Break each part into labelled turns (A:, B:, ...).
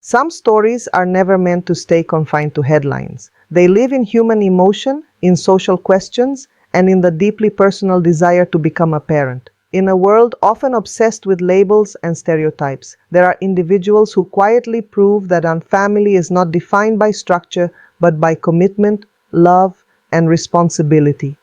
A: Some stories are never meant to stay confined to headlines. They live in human emotion, in social questions, and in the deeply personal desire to become a parent. In a world often obsessed with labels and stereotypes, there are individuals who quietly prove that a family is not defined by structure but by commitment, love, and responsibility.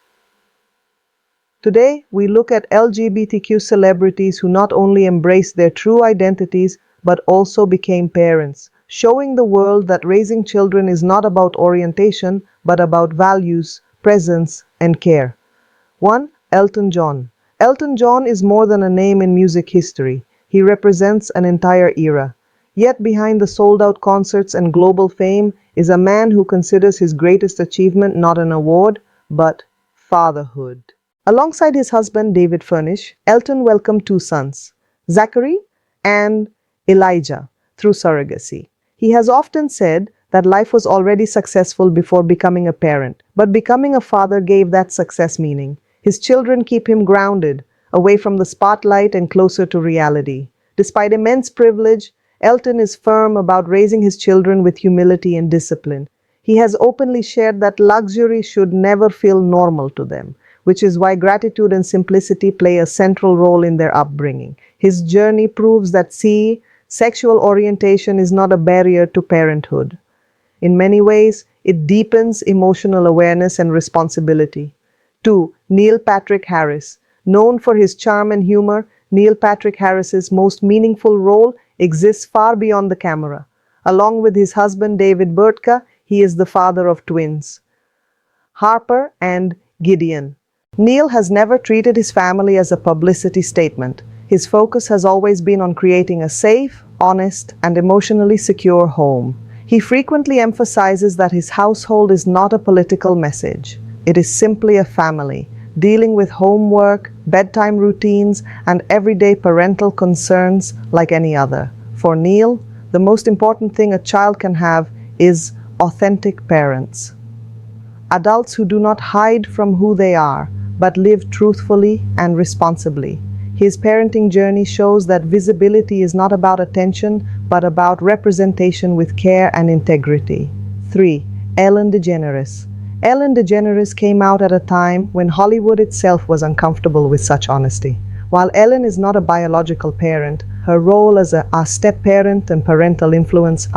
A: Today, we look at LGBTQ celebrities who not only embraced their true identities but also became parents, showing the world that raising children is not about orientation but about values, presence, and care. 1. Elton John. Elton John is more than a name in music history. He represents an entire era. Yet behind the sold-out concerts and global fame is a man who considers his greatest achievement not an award, but fatherhood. Alongside his husband David Furnish, Elton welcomed two sons, Zachary and Elijah, through surrogacy. He has often said that life was already successful before becoming a parent, but becoming a father gave that success meaning. His children keep him grounded, away from the spotlight and closer to reality. Despite immense privilege, Elton is firm about raising his children with humility and discipline. He has openly shared that luxury should never feel normal to them, which is why gratitude and simplicity play a central role in their upbringing. His journey proves that sexual orientation is not a barrier to parenthood. In many ways, it deepens emotional awareness and responsibility. 2. Neil Patrick Harris. Known for his charm and humor, Neil Patrick Harris's most meaningful role exists far beyond the camera. Along with his husband David Burtka, he is the father of twins, Harper and Gideon. Neil has never treated his family as a publicity statement. His focus has always been on creating a safe, honest, and emotionally secure home. He frequently emphasizes that his household is not a political message. It is simply a family, dealing with homework, bedtime routines, and everyday parental concerns like any other. For Neil, the most important thing a child can have is authentic parents. Adults who do not hide from who they are, but live truthfully and responsibly. His parenting journey shows that visibility is not about attention, but about representation with care and integrity. 3. Ellen DeGeneres. Ellen DeGeneres came out at a time when Hollywood itself was uncomfortable with such honesty. While Ellen is not a biological parent, her role as a step-parent and parental influence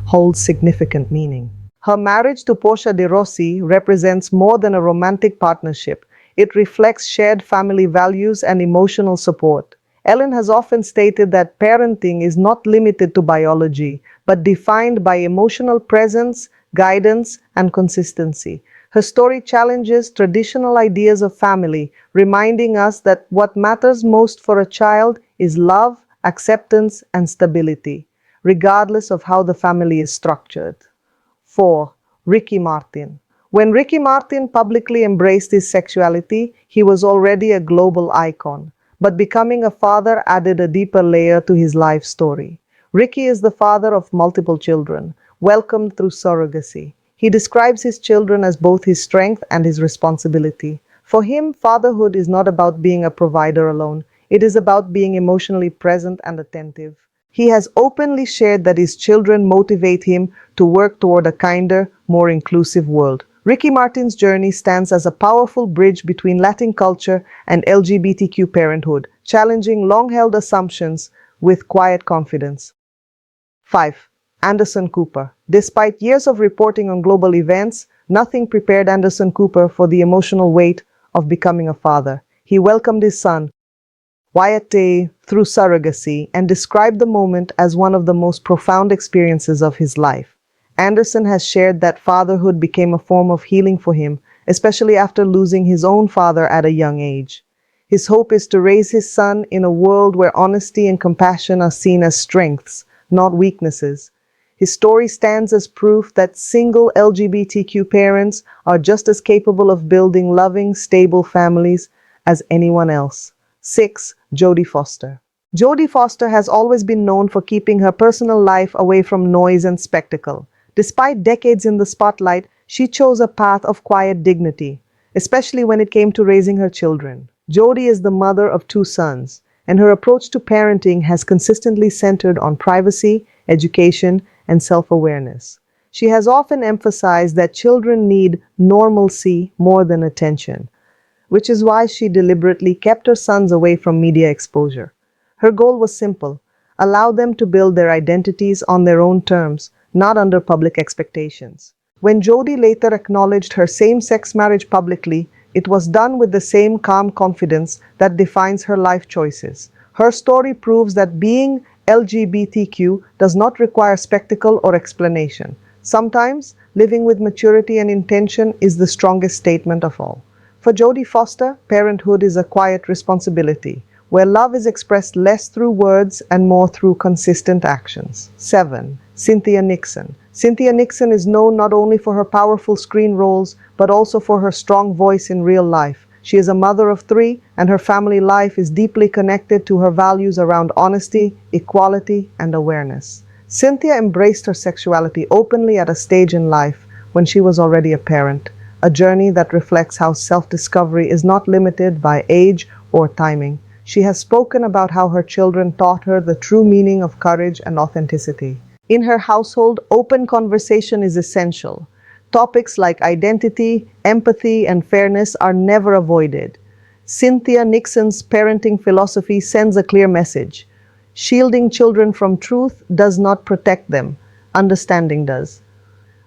A: holds significant meaning. Her marriage to Portia de Rossi represents more than a romantic partnership. It reflects shared family values and emotional support. Ellen has often stated that parenting is not limited to biology, but defined by emotional presence, guidance, and consistency. Her story challenges traditional ideas of family, reminding us that what matters most for a child is love, acceptance, and stability, regardless of how the family is structured. 4. Ricky Martin. When Ricky Martin publicly embraced his sexuality, he was already a global icon. But becoming a father added a deeper layer to his life story. Ricky is the father of multiple children, welcomed through surrogacy. He describes his children as both his strength and his responsibility. For him, fatherhood is not about being a provider alone. It is about being emotionally present and attentive. He has openly shared that his children motivate him to work toward a kinder, more inclusive world. Ricky Martin's journey stands as a powerful bridge between Latin culture and LGBTQ parenthood, challenging long-held assumptions with quiet confidence. 5. Anderson Cooper. Despite years of reporting on global events, nothing prepared Anderson Cooper for the emotional weight of becoming a father. He welcomed his son, Wyatt Day, through surrogacy and described the moment as one of the most profound experiences of his life. Anderson has shared that fatherhood became a form of healing for him, especially after losing his own father at a young age. His hope is to raise his son in a world where honesty and compassion are seen as strengths, not weaknesses. His story stands as proof that single LGBTQ parents are just as capable of building loving, stable families as anyone else. 6. Jodie Foster. Jodie Foster has always been known for keeping her personal life away from noise and spectacle. Despite decades in the spotlight, she chose a path of quiet dignity, especially when it came to raising her children. Jodie is the mother of two sons, and her approach to parenting has consistently centered on privacy, education, and self-awareness. She has often emphasized that children need normalcy more than attention, which is why she deliberately kept her sons away from media exposure. Her goal was simple: allow them to build their identities on their own terms, not under public expectations. When Jodie later acknowledged her same-sex marriage publicly, it was done with the same calm confidence that defines her life choices. Her story proves that being LGBTQ does not require spectacle or explanation. Sometimes, living with maturity and intention is the strongest statement of all. For Jodie Foster, parenthood is a quiet responsibility, where love is expressed less through words and more through consistent actions. 7. Cynthia Nixon. Cynthia Nixon is known not only for her powerful screen roles, but also for her strong voice in real life. She is a mother of 3, and her family life is deeply connected to her values around honesty, equality, and awareness. Cynthia embraced her sexuality openly at a stage in life when she was already a parent, a journey that reflects how self-discovery is not limited by age or timing. She has spoken about how her children taught her the true meaning of courage and authenticity. In her household, open conversation is essential. Topics like identity, empathy, and fairness are never avoided. Cynthia Nixon's parenting philosophy sends a clear message: shielding children from truth does not protect them, understanding does.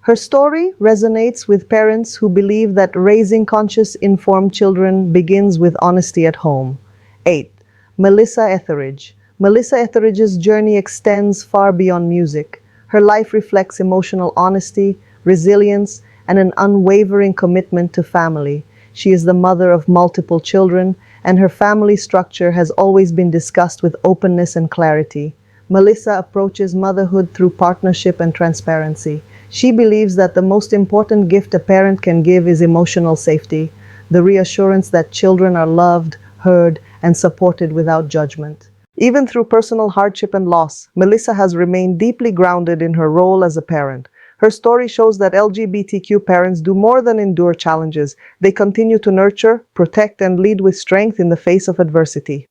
A: Her story resonates with parents who believe that raising conscious, informed children begins with honesty at home. 8. Melissa Etheridge. Melissa Etheridge's journey extends far beyond music. Her life reflects emotional honesty, resilience, and an unwavering commitment to family. She is the mother of multiple children, and her family structure has always been discussed with openness and clarity. Melissa approaches motherhood through partnership and transparency. She believes that the most important gift a parent can give is emotional safety, the reassurance that children are loved, heard, and supported without judgment. Even through personal hardship and loss, Melissa has remained deeply grounded in her role as a parent. Her story shows that LGBTQ parents do more than endure challenges. They continue to nurture, protect, and lead with strength in the face of adversity.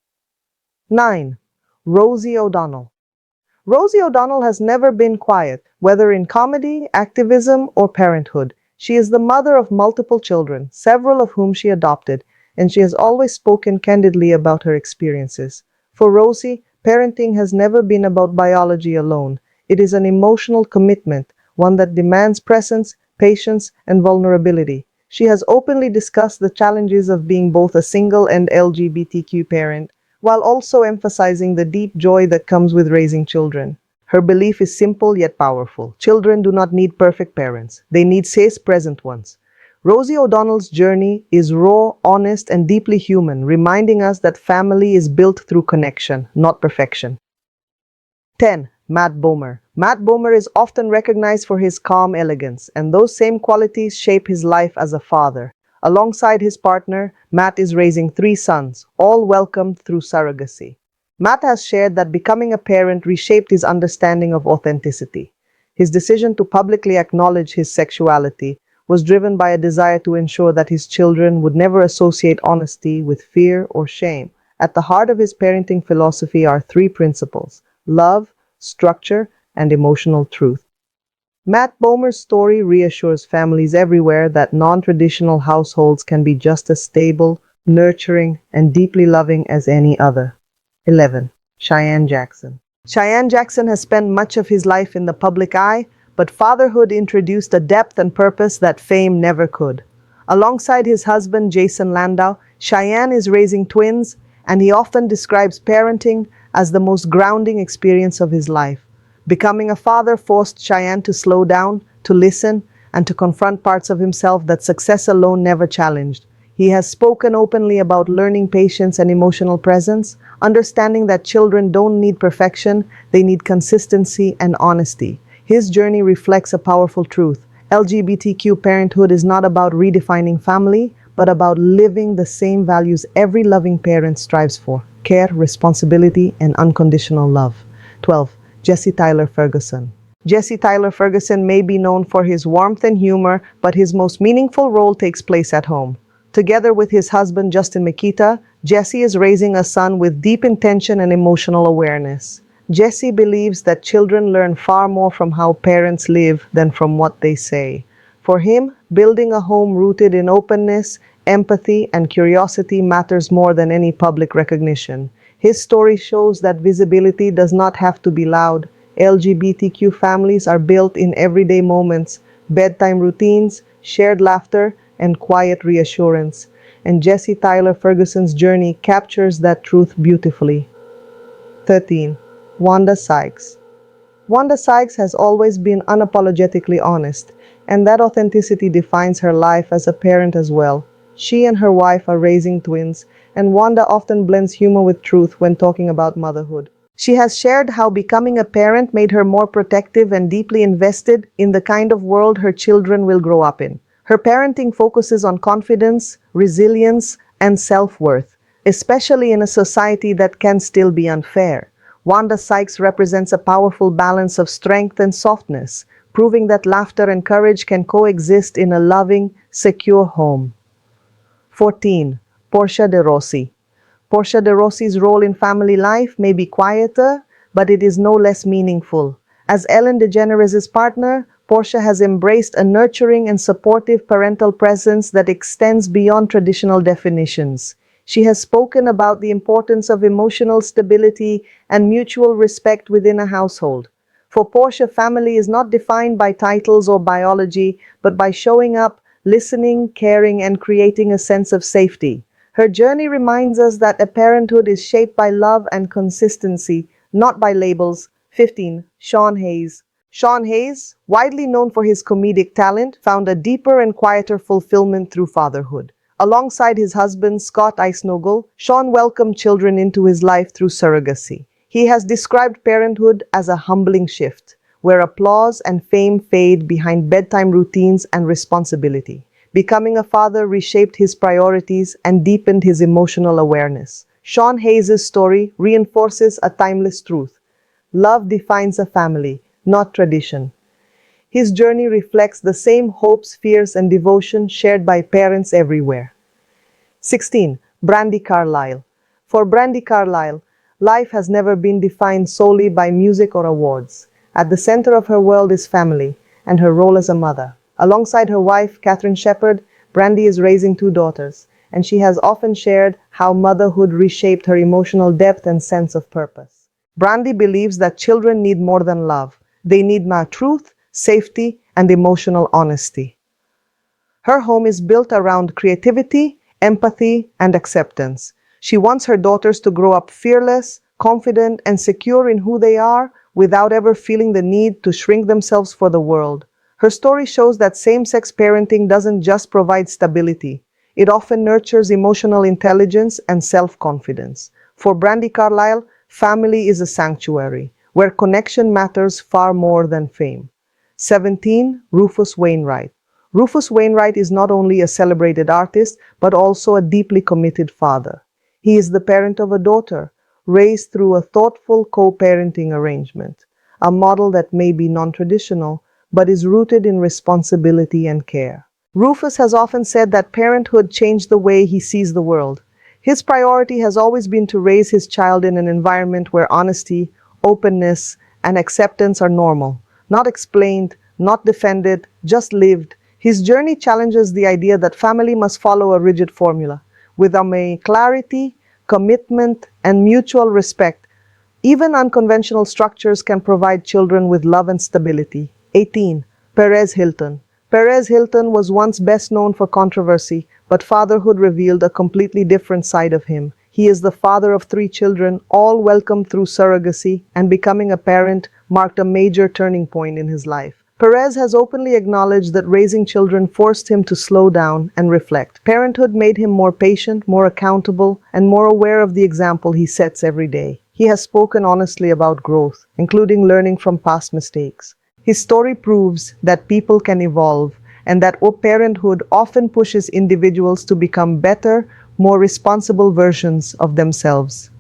A: 9. Rosie O'Donnell. Rosie O'Donnell has never been quiet, whether in comedy, activism, or parenthood. She is the mother of multiple children, several of whom she adopted, and she has always spoken candidly about her experiences. For Rosie, parenting has never been about biology alone. It is an emotional commitment, one that demands presence, patience, and vulnerability. She has openly discussed the challenges of being both a single and LGBTQ parent, while also emphasizing the deep joy that comes with raising children. Her belief is simple yet powerful. Children do not need perfect parents. They need safe, present ones. Rosie O'Donnell's journey is raw, honest, and deeply human, reminding us that family is built through connection, not perfection. 10. Matt Bomer. Matt Bomer is often recognized for his calm elegance, and those same qualities shape his life as a father. Alongside his partner, Matt is raising 3 sons, all welcomed through surrogacy. Matt has shared that becoming a parent reshaped his understanding of authenticity. His decision to publicly acknowledge his sexuality was driven by a desire to ensure that his children would never associate honesty with fear or shame. At the heart of his parenting philosophy are 3 principles: love, structure, and emotional truth. Matt Bomer's story reassures families everywhere that non-traditional households can be just as stable, nurturing, and deeply loving as any other. 11. Cheyenne Jackson. Cheyenne Jackson has spent much of his life in the public eye, but fatherhood introduced a depth and purpose that fame never could. Alongside his husband, Jason Landau, Cheyenne is raising twins, and he often describes parenting as the most grounding experience of his life. Becoming a father forced Cheyenne to slow down, to listen, and to confront parts of himself that success alone never challenged. He has spoken openly about learning patience and emotional presence, understanding that children don't need perfection, they need consistency and honesty. His journey reflects a powerful truth. LGBTQ parenthood is not about redefining family, but about living the same values every loving parent strives for: care, responsibility, and unconditional love. 12. Jesse Tyler Ferguson. Jesse Tyler Ferguson may be known for his warmth and humor, but his most meaningful role takes place at home. Together with his husband, Justin Mikita, Jesse is raising a son with deep intention and emotional awareness. Jesse believes that children learn far more from how parents live than from what they say. For him, building a home rooted in openness, empathy, and curiosity matters more than any public recognition. His story shows that visibility does not have to be loud. LGBTQ families are built in everyday moments, bedtime routines, shared laughter, and quiet reassurance. And Jesse Tyler Ferguson's journey captures that truth beautifully. 13. Wanda Sykes. Wanda Sykes has always been unapologetically honest, and that authenticity defines her life as a parent as well. She and her wife are raising twins, and Wanda often blends humor with truth when talking about motherhood. She has shared how becoming a parent made her more protective and deeply invested in the kind of world her children will grow up in. Her parenting focuses on confidence, resilience, and self-worth, especially in a society that can still be unfair. Wanda Sykes represents a powerful balance of strength and softness, proving that laughter and courage can coexist in a loving, secure home. 14. Portia de Rossi. Portia de Rossi's role in family life may be quieter, but it is no less meaningful. As Ellen DeGeneres' partner, Portia has embraced a nurturing and supportive parental presence that extends beyond traditional definitions. She has spoken about the importance of emotional stability and mutual respect within a household. For Portia, family is not defined by titles or biology, but by showing up, listening, caring, and creating a sense of safety. Her journey reminds us that a parenthood is shaped by love and consistency, not by labels. 15. Sean Hayes. Sean Hayes, widely known for his comedic talent, found a deeper and quieter fulfillment through fatherhood. Alongside his husband, Scott Eisnogel, Sean welcomed children into his life through surrogacy. He has described parenthood as a humbling shift, where applause and fame fade behind bedtime routines and responsibility. Becoming a father reshaped his priorities and deepened his emotional awareness. Sean Hayes' story reinforces a timeless truth. Love defines a family, not tradition. His journey reflects the same hopes, fears, and devotion shared by parents everywhere. 16. Brandi Carlile. For Brandi Carlile, life has never been defined solely by music or awards. At the center of her world is family and her role as a mother. Alongside her wife, Katherine Shepard, Brandi is raising two daughters, and she has often shared how motherhood reshaped her emotional depth and sense of purpose. Brandi believes that children need more than love. They need truth, safety, and emotional honesty. Her home is built around creativity, empathy, and acceptance. She wants her daughters to grow up fearless, confident, and secure in who they are without ever feeling the need to shrink themselves for the world. Her story shows that same-sex parenting doesn't just provide stability. It often nurtures emotional intelligence and self-confidence. For Brandi Carlile, family is a sanctuary, where connection matters far more than fame. 17. Rufus Wainwright. Rufus Wainwright is not only a celebrated artist, but also a deeply committed father. He is the parent of a daughter, raised through a thoughtful co-parenting arrangement, a model that may be non-traditional, but is rooted in responsibility and care. Rufus has often said that parenthood changed the way he sees the world. His priority has always been to raise his child in an environment where honesty, openness, and acceptance are normal, not explained, not defended, just lived. His journey challenges the idea that family must follow a rigid formula. With clarity, commitment, and mutual respect, even unconventional structures can provide children with love and stability. 18. Perez Hilton. Perez Hilton was once best known for controversy, but fatherhood revealed a completely different side of him. He is the father of 3 children, all welcomed through surrogacy, and becoming a parent marked a major turning point in his life. Perez has openly acknowledged that raising children forced him to slow down and reflect. Parenthood made him more patient, more accountable, and more aware of the example he sets every day. He has spoken honestly about growth, including learning from past mistakes. His story proves that people can evolve and that parenthood often pushes individuals to become better, more responsible versions of themselves.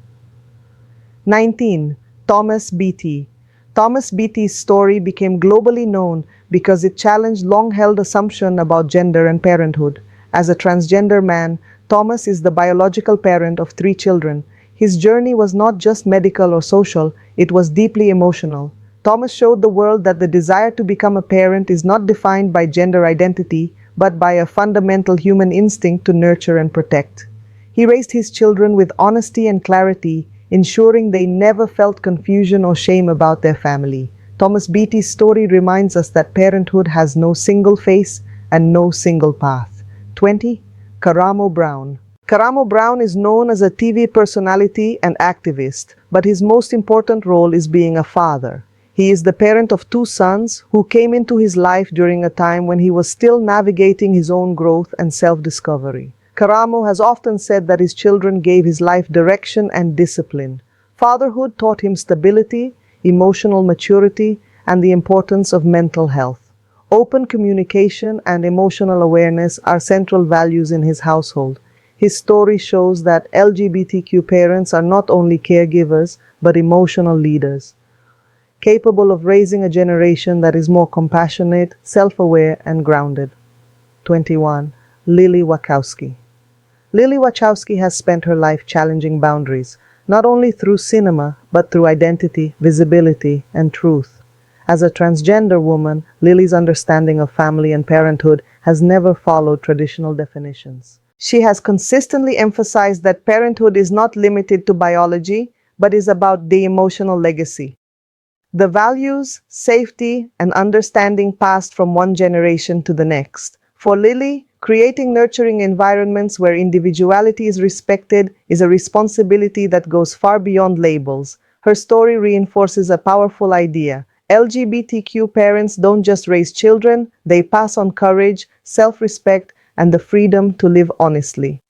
A: 19. Thomas Beattie. Thomas Beattie's story became globally known because it challenged long-held assumptions about gender and parenthood. As a transgender man, Thomas is the biological parent of 3 children. His journey was not just medical or social, it was deeply emotional. Thomas showed the world that the desire to become a parent is not defined by gender identity, but by a fundamental human instinct to nurture and protect. He raised his children with honesty and clarity, ensuring they never felt confusion or shame about their family. Thomas Beattie's story reminds us that parenthood has no single face and no single path. 20. Karamo Brown. Karamo Brown is known as a TV personality and activist, but his most important role is being a father. He is the parent of two sons who came into his life during a time when he was still navigating his own growth and self-discovery. Karamo has often said that his children gave his life direction and discipline. Fatherhood taught him stability, emotional maturity, and the importance of mental health. Open communication and emotional awareness are central values in his household. His story shows that LGBTQ parents are not only caregivers, but emotional leaders, capable of raising a generation that is more compassionate, self-aware, and grounded. 21. Lily Wachowski. Lily Wachowski has spent her life challenging boundaries, not only through cinema, but through identity, visibility, and truth. As a transgender woman, Lily's understanding of family and parenthood has never followed traditional definitions. She has consistently emphasized that parenthood is not limited to biology, but is about the emotional legacy. The values, safety, and understanding passed from one generation to the next. For Lily, creating nurturing environments where individuality is respected is a responsibility that goes far beyond labels. Her story reinforces a powerful idea. LGBTQ parents don't just raise children, they pass on courage, self-respect, and the freedom to live honestly.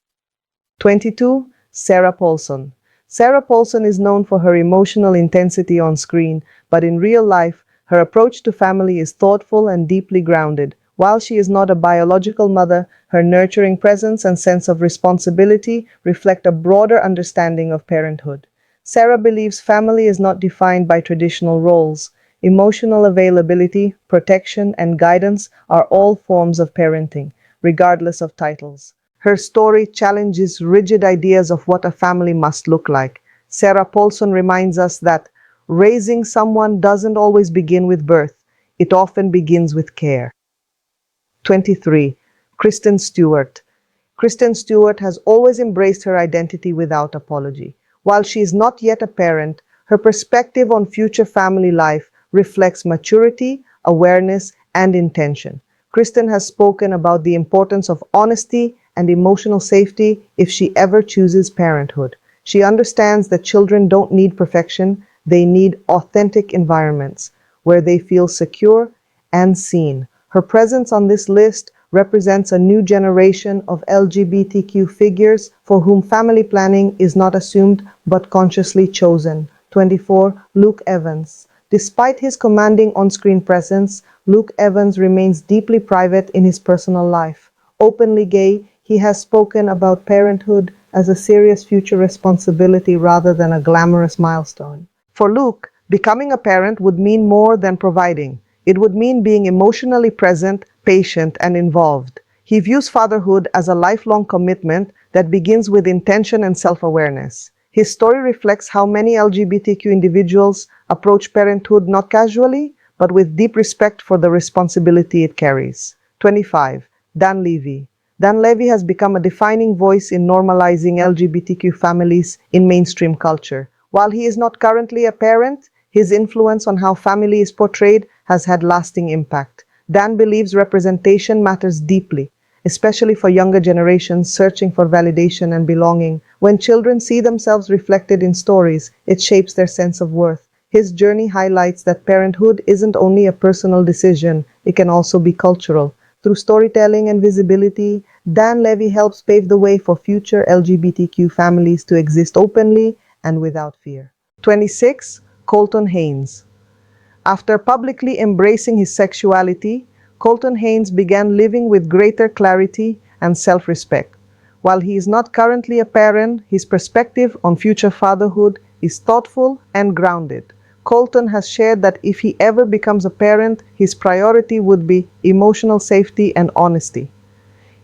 A: 22. Sarah Paulson. Sarah Paulson is known for her emotional intensity on screen, but in real life, her approach to family is thoughtful and deeply grounded. While she is not a biological mother, her nurturing presence and sense of responsibility reflect a broader understanding of parenthood. Sarah believes family is not defined by traditional roles. Emotional availability, protection, and guidance are all forms of parenting, regardless of titles. Her story challenges rigid ideas of what a family must look like. Sarah Paulson reminds us that raising someone doesn't always begin with birth. It often begins with care. 23. Kristen Stewart. Kristen Stewart has always embraced her identity without apology. While she is not yet a parent, her perspective on future family life reflects maturity, awareness, and intention. Kristen has spoken about the importance of honesty and emotional safety if she ever chooses parenthood. She understands that children don't need perfection, they need authentic environments where they feel secure and seen. Her presence on this list represents a new generation of LGBTQ figures for whom family planning is not assumed but consciously chosen. 24. Luke Evans. Despite his commanding on-screen presence, Luke Evans remains deeply private in his personal life. Openly gay, he has spoken about parenthood as a serious future responsibility rather than a glamorous milestone. For Luke, becoming a parent would mean more than providing. It would mean being emotionally present, patient, and involved. He views fatherhood as a lifelong commitment that begins with intention and self-awareness. His story reflects how many LGBTQ individuals approach parenthood not casually, but with deep respect for the responsibility it carries. 25. Dan Levy. Dan Levy has become a defining voice in normalizing LGBTQ families in mainstream culture. While he is not currently a parent, his influence on how family is portrayed has had lasting impact. Dan believes representation matters deeply, especially for younger generations searching for validation and belonging. When children see themselves reflected in stories, it shapes their sense of worth. His journey highlights that parenthood isn't only a personal decision, it can also be cultural. Through storytelling and visibility, Dan Levy helps pave the way for future LGBTQ families to exist openly and without fear. 26. Colton Haynes. After publicly embracing his sexuality, Colton Haynes began living with greater clarity and self-respect. While he is not currently a parent, his perspective on future fatherhood is thoughtful and grounded. Colton has shared that if he ever becomes a parent, his priority would be emotional safety and honesty.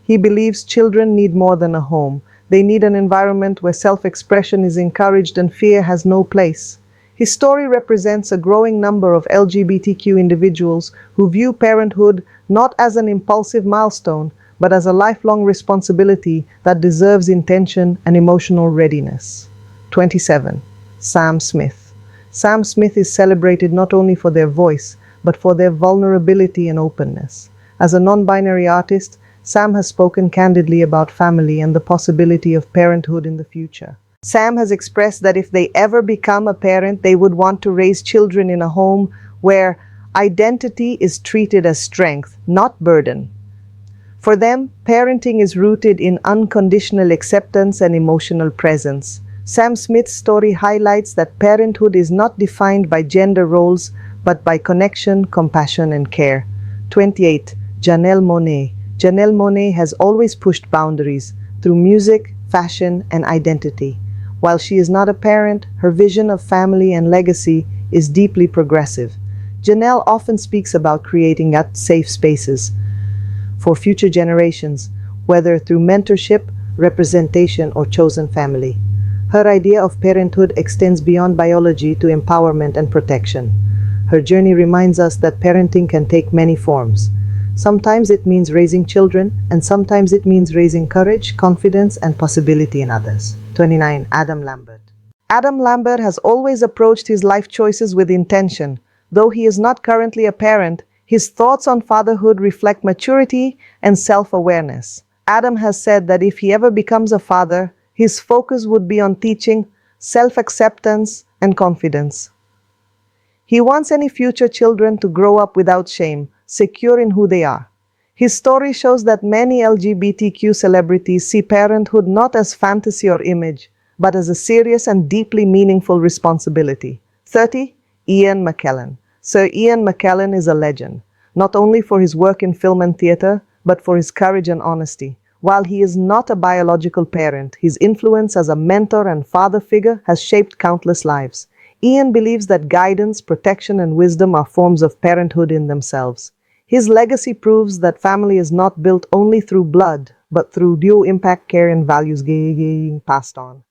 A: He believes children need more than a home. They need an environment where self-expression is encouraged and fear has no place. His story represents a growing number of LGBTQ individuals who view parenthood not as an impulsive milestone, but as a lifelong responsibility that deserves intention and emotional readiness. 27. Sam Smith. Sam Smith is celebrated not only for their voice, but for their vulnerability and openness. As a non-binary artist, Sam has spoken candidly about family and the possibility of parenthood in the future. Sam has expressed that if they ever become a parent, they would want to raise children in a home where identity is treated as strength, not burden. For them, parenting is rooted in unconditional acceptance and emotional presence. Sam Smith's story highlights that parenthood is not defined by gender roles, but by connection, compassion, and care. 28. Janelle Monáe. Janelle Monáe has always pushed boundaries through music, fashion, and identity. While she is not a parent, her vision of family and legacy is deeply progressive. Janelle often speaks about creating safe spaces for future generations, whether through mentorship, representation, or chosen family. Her idea of parenthood extends beyond biology to empowerment and protection. Her journey reminds us that parenting can take many forms. Sometimes it means raising children, and sometimes it means raising courage, confidence, and possibility in others. 29. Adam Lambert. Adam Lambert has always approached his life choices with intention. Though he is not currently a parent, his thoughts on fatherhood reflect maturity and self-awareness. Adam has said that if he ever becomes a father, his focus would be on teaching self-acceptance and confidence. He wants any future children to grow up without shame, secure in who they are. His story shows that many LGBTQ celebrities see parenthood not as fantasy or image, but as a serious and deeply meaningful responsibility. 30. Ian McKellen. Sir Ian McKellen is a legend, not only for his work in film and theater, but for his courage and honesty. While he is not a biological parent, his influence as a mentor and father figure has shaped countless lives. Ian believes that guidance, protection, and wisdom are forms of parenthood in themselves. His legacy proves that family is not built only through blood, but through dual impact care and values being passed on.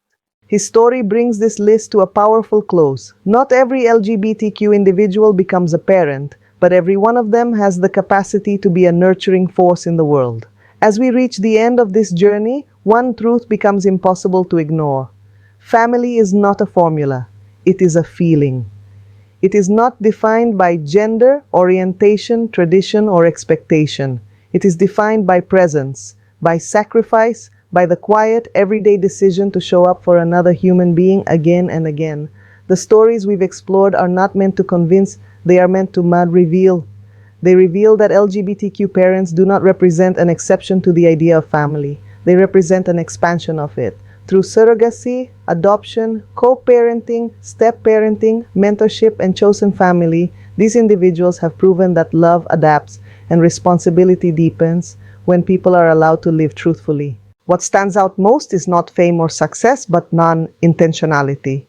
A: His story brings this list to a powerful close. Not every LGBTQ individual becomes a parent, but every one of them has the capacity to be a nurturing force in the world. As we reach the end of this journey, one truth becomes impossible to ignore. Family is not a formula. It is a feeling. It is not defined by gender, orientation, tradition, or expectation. It is defined by presence, by sacrifice, by the quiet, everyday decision to show up for another human being again and again. The stories we've explored are not meant to convince, they are meant to reveal. They reveal that LGBTQ parents do not represent an exception to the idea of family. They represent an expansion of it. Through surrogacy, adoption, co-parenting, step-parenting, mentorship, and chosen family, these individuals have proven that love adapts and responsibility deepens when people are allowed to live truthfully. What stands out most is not fame or success, but non-intentionality.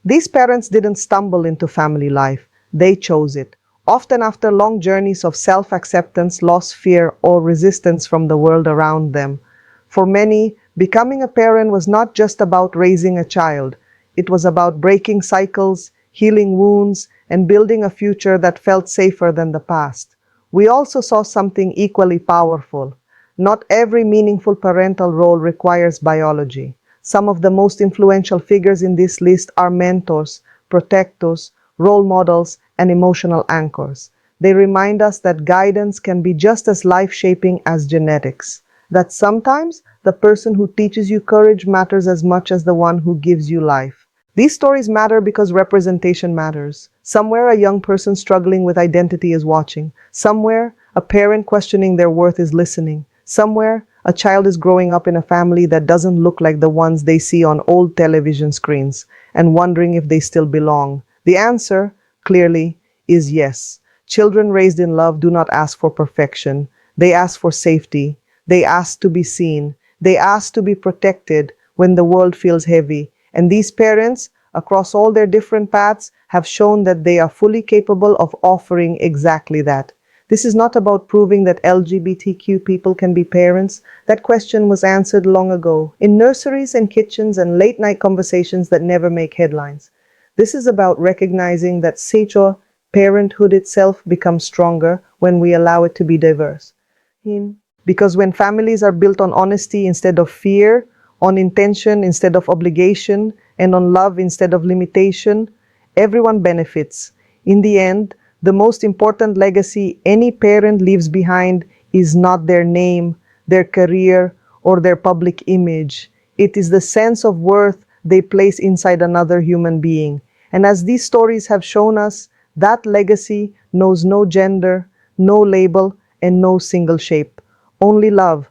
A: These parents didn't stumble into family life. They chose it, often after long journeys of self-acceptance, loss, fear, or resistance from the world around them. For many, becoming a parent was not just about raising a child. It was about breaking cycles, healing wounds, and building a future that felt safer than the past. We also saw something equally powerful. Not every meaningful parental role requires biology. Some of the most influential figures in this list are mentors, protectors, role models, and emotional anchors. They remind us that guidance can be just as life-shaping as genetics. That sometimes the person who teaches you courage matters as much as the one who gives you life. These stories matter because representation matters. Somewhere a young person struggling with identity is watching. Somewhere a parent questioning their worth is listening. Somewhere a child is growing up in a family that doesn't look like the ones they see on old television screens and wondering if they still belong. The answer, clearly, is yes. Children raised in love do not ask for perfection. They ask for safety. They ask to be seen. They ask to be protected when the world feels heavy. And these parents, across all their different paths, have shown that they are fully capable of offering exactly that. This is not about proving that LGBTQ people can be parents. That question was answered long ago, in nurseries and kitchens and late-night conversations that never make headlines. This is about recognizing that Seicho, parenthood itself, becomes stronger when we allow it to be diverse. Because when families are built on honesty instead of fear, on intention instead of obligation, and on love instead of limitation, everyone benefits. In the end, the most important legacy any parent leaves behind is not their name, their career, or their public image. It is the sense of worth they place inside another human being. And as these stories have shown us, that legacy knows no gender, no label, and no single shape. Only love.